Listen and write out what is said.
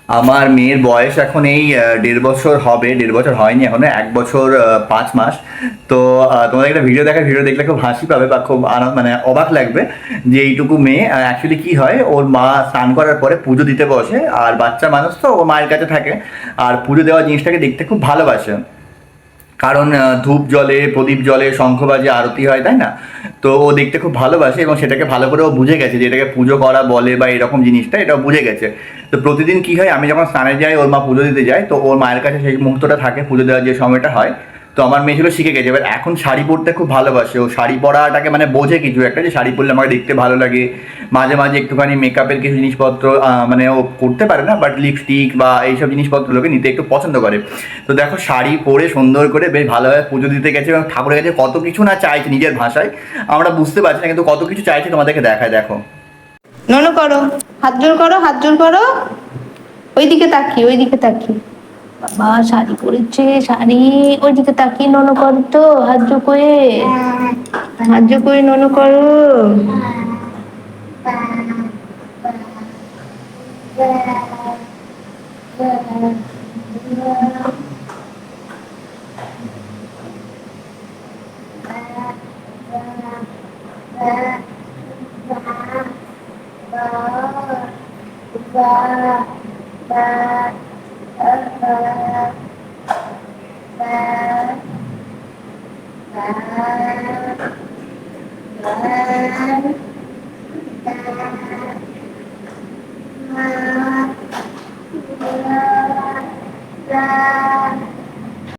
আমার মেয়ের বয়স এখন এই 1.5 বছর হবে, 1.5 বছর হয়নি এখনো, 1 বছর 5 মাস। তো তোমাদের একটা ভিডিও দেখলে খুব হাসি পাবে বা খুব আনন্দ মানে অবাক লাগবে যে এইটুকু মেয়ে অ্যাকচুয়ালি কি হয়, ওর মা স্নান করার পরে পুজো দিতে বসে, আর বাচ্চা মানুষ তো ও মায়ের কাছে থাকে, আর পুজো দেওয়া জিনিসটাকে দেখতে খুব ভালোবাসে। কারণ ধূপ জ্বলে, প্রদীপ জ্বলে, শঙ্খ বাজে, আরতি হয়, তাই না? তো ও দেখতে খুব ভালোবাসে এবং সেটাকে ভালো করে ও বুঝে গেছে যে এটাকে পুজো করা বলে বা এরকম জিনিসটা, এটা বুঝে গেছে। তো প্রতিদিন কি হয়, আমি যখন স্নানে যাই, ওর মা পুজো দিতে যায়, তো ওর মায়ের কাছে সেই মুহূর্তটা থাকে, পুজো দেওয়ার যে সময়টা হয়। তো আমার মেয়ে ছিল শিখে গেছে, এবার এখন শাড়ি পরতে খুব ভালোবাসে, ও শাড়ি পরাটাকে মানে বোঝে কিছু একটা, যে শাড়ি পরলে আমাকে দেখতে ভালো লাগে। মাঝে মাঝে একটুখানি মেকআপের কিছু জিনিসপত্র মানে ও করতে পারে না, বাট লিপস্টিক বা এইসব জিনিসপত্রগুলোকে নিতে একটু পছন্দ করে। তো দেখো শাড়ি পরে সুন্দর করে বেশ ভালোভাবে পুজো দিতে গেছে এবং ঠাকুরের কাছে কত কিছু না চাইছে নিজের ভাষায়, আমরা বুঝতে পারছি না, কিন্তু কত কিছু চাইছে তোমাদেরকে দেখায়, দেখো। ননু করো, হাত জোর করো, হাত জোর করো। ওইদিকে তাকিয়ে, ওইদিকে তাকিয়ে। বাবা শাড়ি পরেছে, শাড়ি। ওইদিকে তাকিয়ে ননু করো তো, হাত জোর করে। হাত জোর করে ননু করো।